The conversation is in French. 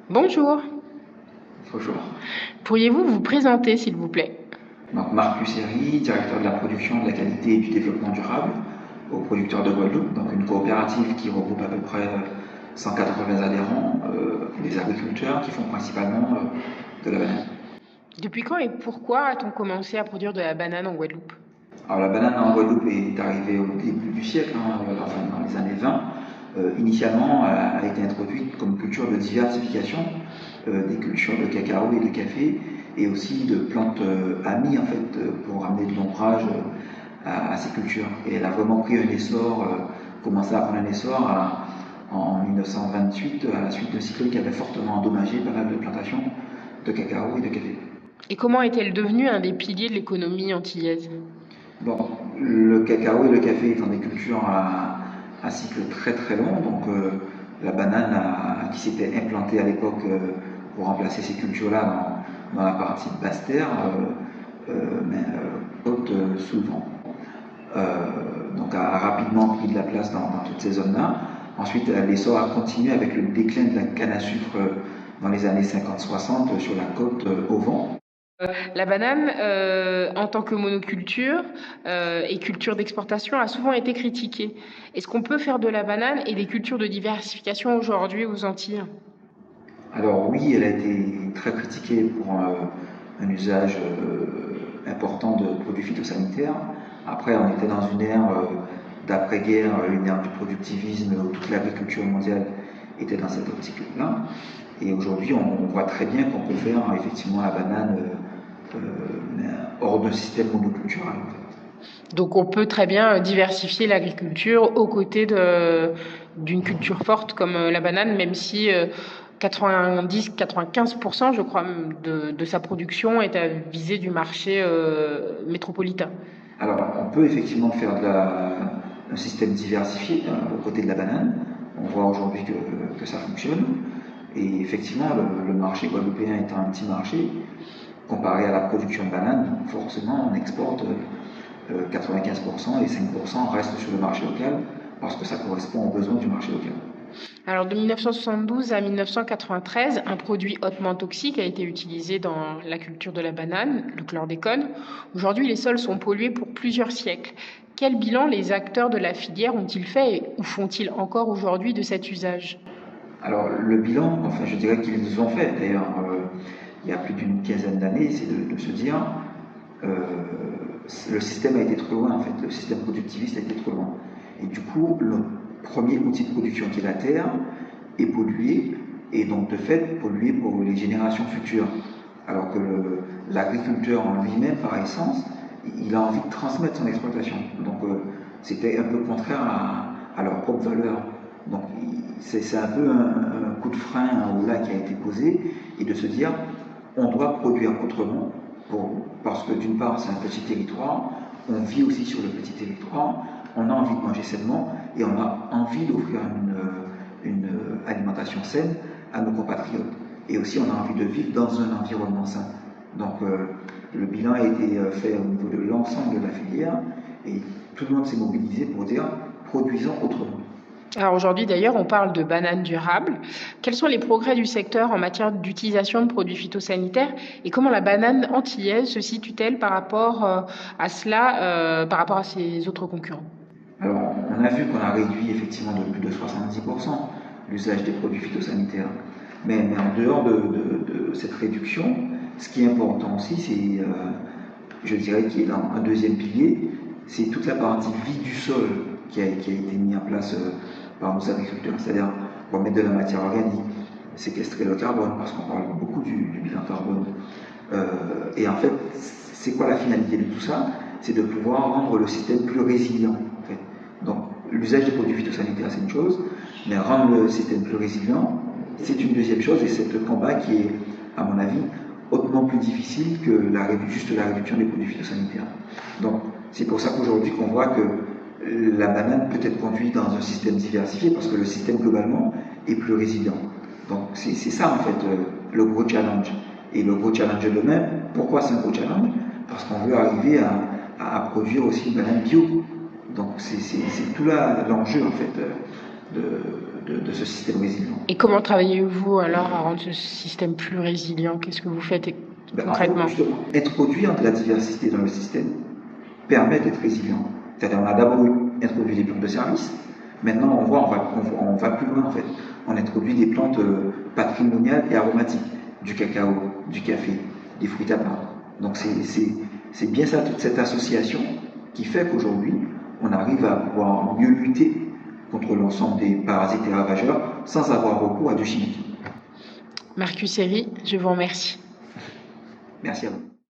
Bonjour, Bonjour. pourriez-vous vous présenter s'il vous plaît? Donc Marc Lusseri, directeur de la production, de la qualité et du développement durable aux producteurs de Guadeloupe, donc une coopérative qui regroupe à peu près 180 adhérents, des agriculteurs qui font principalement de la banane. Depuis quand et pourquoi a-t-on commencé à produire de la banane en Guadeloupe? Alors la banane en Guadeloupe est arrivée au début du siècle, enfin dans les années 20. Initialement, elle a été introduite comme culture de diversification des cultures de cacao et de café, et aussi de plantes amies en fait, pour amener de l'ombrage à ces cultures. Et elle a vraiment pris un essor, commencé à prendre un essor en 1928, à la suite d'un cyclone qui avait fortement endommagé pas mal de plantations de cacao et de café. Et comment est-elle devenue un des piliers de l'économie antillaise? Bon, le cacao et le café étant des cultures à cycle très très long, donc la banane qui s'était implantée à l'époque pour remplacer ces cultures-là dans la partie basse terre, haute souvent. Donc a rapidement pris de la place dans toutes ces zones-là. Ensuite, l'essor a continué avec le déclin de la canne à sucre dans les années 50-60 sur la côte au vent. La banane, en tant que monoculture et culture d'exportation, a souvent été critiquée. Est-ce qu'on peut faire de la banane et des cultures de diversification aujourd'hui aux Antilles? Alors oui, elle a été très critiquée pour un usage important de produits phytosanitaires. Après, on était dans une ère d'après-guerre, une ère du productivisme où toute l'agriculture mondiale était dans cette optique-là. Et aujourd'hui, on voit très bien qu'on peut faire effectivement la banane hors d'un système monocultural. En fait. Donc on peut très bien diversifier l'agriculture aux côtés d'une culture forte comme la banane, même si 90-95%, je crois, de sa production est à viser du marché métropolitain. Alors, on peut effectivement faire un système diversifié aux côtés de la banane. On voit aujourd'hui que ça fonctionne. Et effectivement, le marché guadeloupéen étant un petit marché, comparé à la production de bananes, forcément, on exporte 95% et 5% restent sur le marché local parce que ça correspond aux besoins du marché local. Alors de 1972 à 1993, un produit hautement toxique a été utilisé dans la culture de la banane, le chlordécone. Aujourd'hui, les sols sont pollués pour plusieurs siècles. Quel bilan les acteurs de la filière ont-ils fait ou font-ils encore aujourd'hui de cet usage? Alors, le bilan, enfin, je dirais qu'ils nous ont fait. D'ailleurs, il y a plus d'une quinzaine d'années, c'est de se dire euh, le système a été trop loin, en fait. Le système productiviste a été trop loin. Et du coup, le premier outil de production qui est la terre est pollué, et donc de fait pollué pour les générations futures. Alors que l'agriculteur en lui-même, par essence, il a envie de transmettre son exploitation. Donc, c'était un peu contraire à leur propre valeur. Donc, c'est un peu un coup de frein là qui a été posé, et de se dire on doit produire autrement, parce que d'une part c'est un petit territoire, on vit aussi sur le petit territoire, on a envie de manger sainement et on a envie d'offrir une alimentation saine à nos compatriotes. Et aussi on a envie de vivre dans un environnement sain. Donc le bilan a été fait au niveau de l'ensemble de la filière et tout le monde s'est mobilisé pour dire produisons autrement. Alors aujourd'hui d'ailleurs, on parle de bananes durables. Quels sont les progrès du secteur en matière d'utilisation de produits phytosanitaires et comment la banane antillaise se situe-t-elle par rapport à cela, par rapport à ses autres concurrents? Alors, on a vu qu'on a réduit effectivement de plus de 70% l'usage des produits phytosanitaires. Mais en dehors de cette réduction, ce qui est important aussi, c'est, je dirais, qui est dans un deuxième pilier, c'est toute la partie vie du sol qui a été mise en place par nos agriculteurs. C'est-à-dire, pour mettre de la matière organique, séquestrer le carbone, parce qu'on parle beaucoup du bilan carbone. Et en fait, c'est quoi la finalité de tout ça? C'est de pouvoir rendre le système plus résilient. En fait. Donc, l'usage des produits phytosanitaires, c'est une chose, mais rendre le système plus résilient, c'est une deuxième chose, et c'est le combat qui est, à mon avis, hautement plus difficile que juste la réduction des produits phytosanitaires. Donc, c'est pour ça qu'aujourd'hui, qu'on voit que la banane peut être conduite dans un système diversifié, parce que le système, globalement, est plus résilient. Donc, c'est ça, en fait, le gros challenge. Et le gros challenge de demain, pourquoi c'est un gros challenge? Parce qu'on veut arriver à produire aussi une banane bio. Donc c'est tout là l'enjeu en fait de ce système résilient. Et comment travaillez-vous alors à rendre ce système plus résilient? Qu'est-ce que vous faites concrètement? En fait, justement, introduire de la diversité dans le système permet d'être résilient. C'est-à-dire, on a d'abord introduit des plantes de service. Maintenant, on va plus loin en fait. On introduit des plantes patrimoniales et aromatiques, du cacao, du café, des fruits à pain. Donc c'est bien ça, toute cette association qui fait qu'aujourd'hui, on arrive à pouvoir mieux lutter contre l'ensemble des parasites et ravageurs sans avoir recours à du chimique. Marcus Herry, je vous remercie. Merci à vous.